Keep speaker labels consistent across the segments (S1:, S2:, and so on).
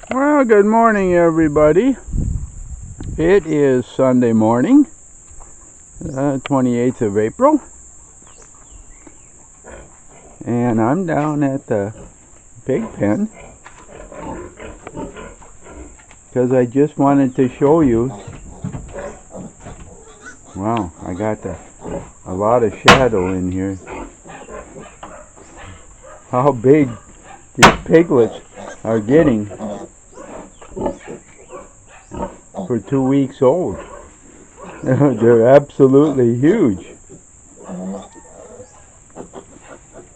S1: Well, good morning, everybody. It is Sunday morning, 28th of April, and I'm down at the pig pen because I just wanted to show you. Wow, I got a lot of shadow in here. How big these piglets are getting for 2 weeks old. They're absolutely huge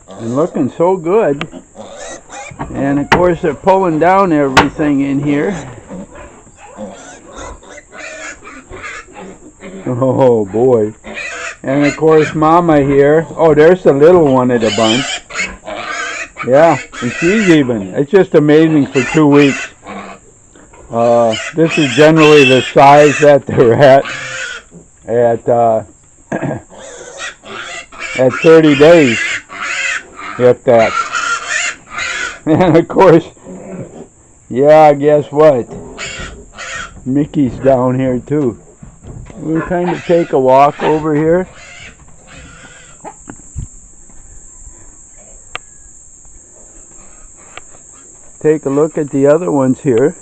S1: and looking so good. And of course they're pulling down everything in here. Oh boy. And of course Mama here. Oh, there's the little one of the bunch. Yeah, and she's even. It's just amazing for 2 weeks. This is generally the size that they're at 30 days, if that. And of course, yeah, guess what? Mickey's down here too. We'll kind of take a walk over here. Take a look at the other ones here.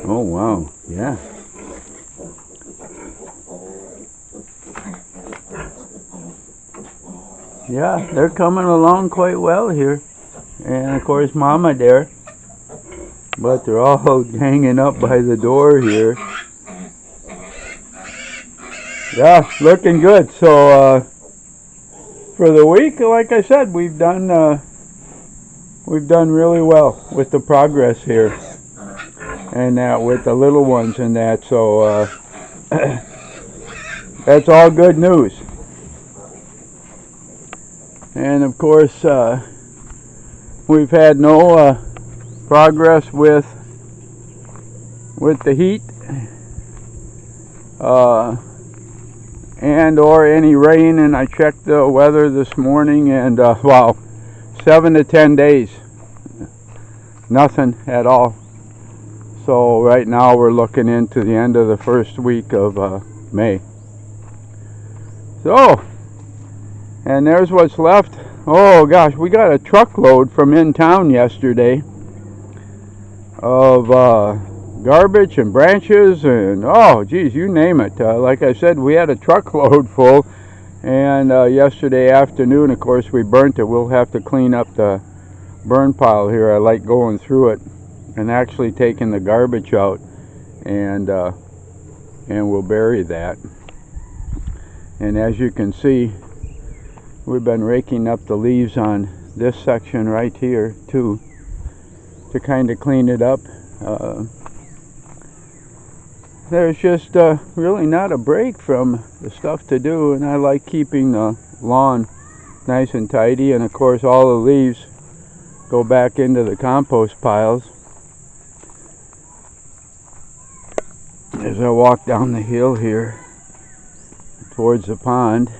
S1: Oh wow, yeah. Yeah, they're coming along quite well here. And of course Mama there. But they're all hanging up by the door here. Yeah, looking good. So for the week, like I said, we've done really well with the progress here. And that with the little ones and that, so that's all good news. And of course we've had no progress with the heat and or any rain, and I checked the weather this morning, and wow, 7 to 10 days, nothing at all. So right now we're looking into the end of the first week of May. So, and there's what's left. Oh gosh, we got a truckload from in town yesterday of garbage and branches and oh geez, you name it. Like I said, we had a truckload full, and yesterday afternoon, of course, we burnt it. We'll have to clean up the burn pile here. I like going through it and actually taking the garbage out, and we'll bury that. And as you can see, we've been raking up the leaves on this section right here too, to kind of clean it up. There's just really not a break from the stuff to do, and I like keeping the lawn nice and tidy. And of course all the leaves go back into the compost piles. As I walk down the hill here towards the pond.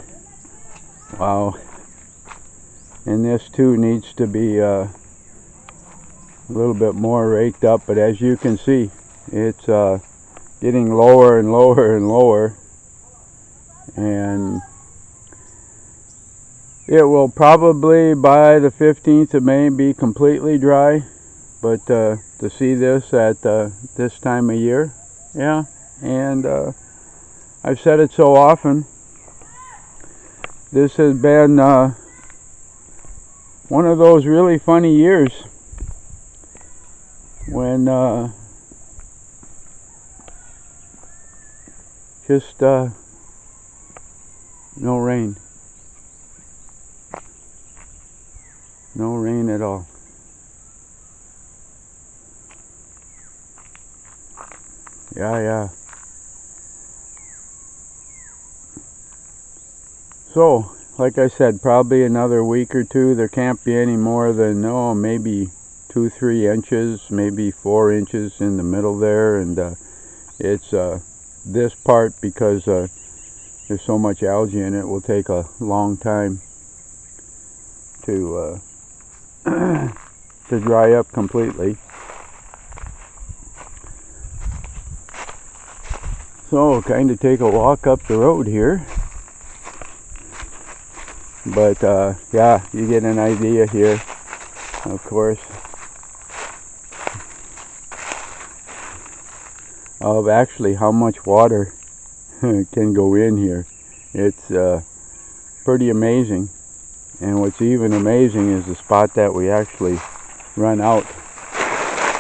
S1: Wow. And this too needs to be a little bit more raked up, but as you can see, it's getting lower and lower and lower, and it will probably by the 15th of May be completely dry. But to see this at this time of year, yeah, and I've said it so often, this has been one of those really funny years when just no rain. No rain at all. Yeah. So, like I said, probably another week or two. There can't be any more than, maybe 2-3 inches, maybe 4 inches in the middle there. And it's this part, because there's so much algae in it, will take a long time to to dry up completely. So kind of take a walk up the road here, but yeah, you get an idea here, of course, of actually how much water can go in here. It's pretty amazing. And what's even amazing is the spot that we actually run out.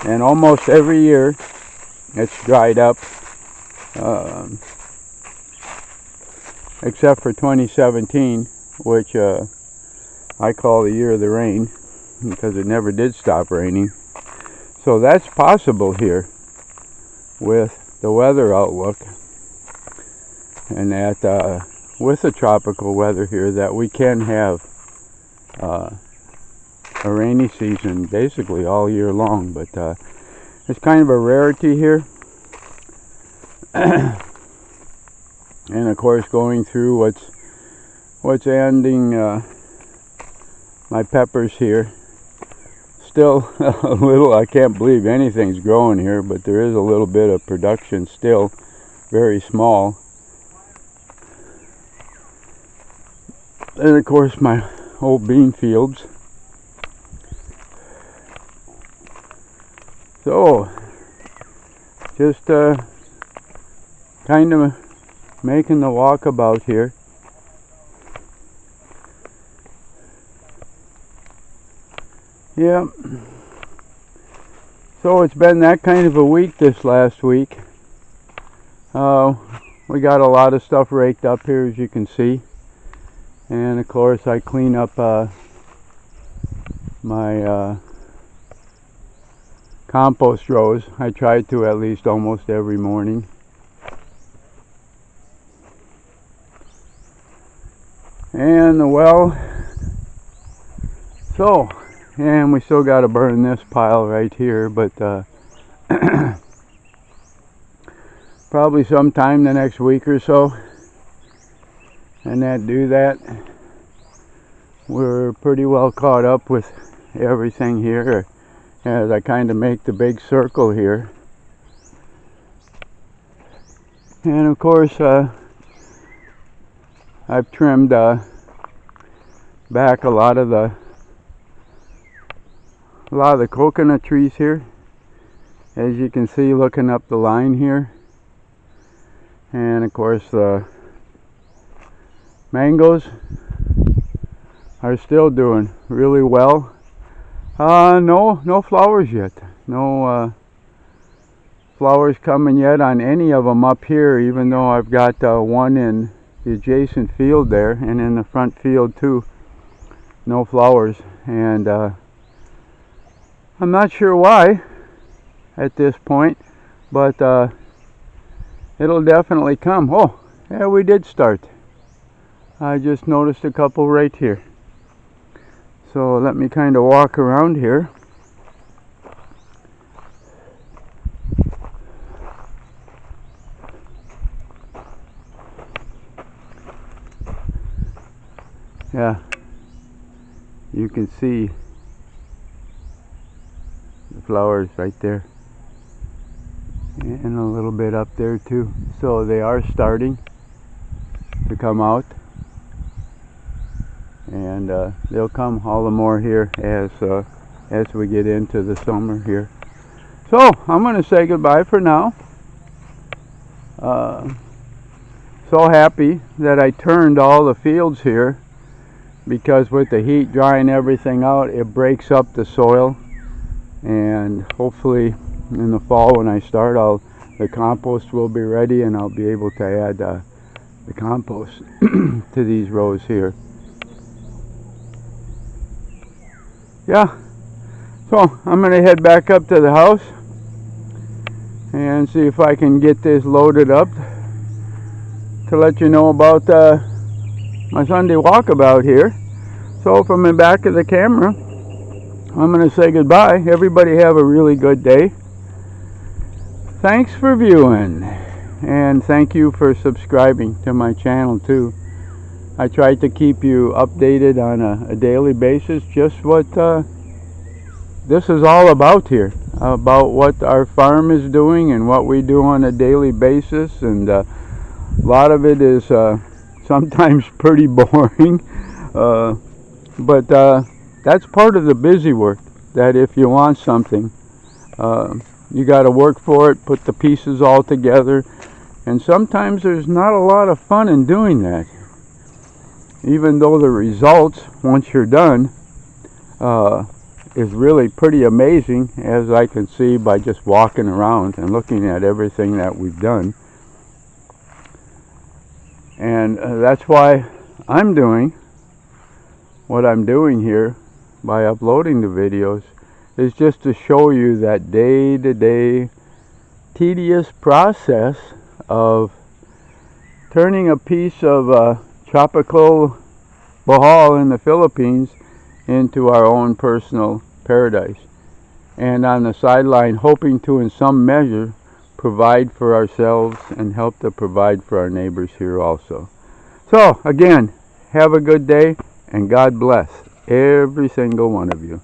S1: And almost every year it's dried up, except for 2017, which I call the year of the rain, because it never did stop raining. So that's possible here with the weather outlook, and that with the tropical weather here, that we can have a rainy season basically all year long. But it's kind of a rarity here. And of course, going through what's ending my peppers here, still a little, I can't believe anything's growing here, but there is a little bit of production still, very small. And of course my old bean fields. So just kind of making the walkabout here. Yeah. So it's been that kind of a week this last week. We got a lot of stuff raked up here, as you can see. And of course I clean up my compost rows. I try to at least almost every morning. And the well. So, and we still got to burn this pile right here, but probably sometime the next week or so. And do that, we're pretty well caught up with everything here, as I kind of make the big circle here. And of course I've trimmed back a lot of the coconut trees here, as you can see looking up the line here. And of course the mangoes are still doing really well. No flowers yet. No flowers coming yet on any of them up here, even though I've got one in the adjacent field there, and in the front field too. No flowers, and I'm not sure why at this point, but it'll definitely come. Oh, yeah, we did start. I just noticed a couple right here. So let me kind of walk around here. Yeah, you can see the flowers right there, and a little bit up there too. So they are starting to come out. And they'll come all the more here as we get into the summer here. So I'm going to say goodbye for now. So happy that I turned all the fields here, because with the heat drying everything out, it breaks up the soil. And hopefully in the fall when I start, the compost will be ready, and I'll be able to add the compost to these rows here. Yeah, so I'm going to head back up to the house and see if I can get this loaded up to let you know about my Sunday walkabout here. So from the back of the camera, I'm going to say goodbye. Everybody have a really good day. Thanks for viewing, and thank you for subscribing to my channel too. I try to keep you updated on a daily basis, just what this is all about here, about what our farm is doing and what we do on a daily basis. And a lot of it is sometimes pretty boring, but that's part of the busy work, that if you want something, you got to work for it, put the pieces all together, and sometimes there's not a lot of fun in doing that, even though the results, once you're done, is really pretty amazing, as I can see by just walking around and looking at everything that we've done. And that's why I'm doing what I'm doing here by uploading the videos, is just to show you that day-to-day tedious process of turning a piece of tropical Bohol in the Philippines into our own personal paradise, and on the sideline hoping to, in some measure, provide for ourselves and help to provide for our neighbors here also. So again, have a good day, and God bless every single one of you.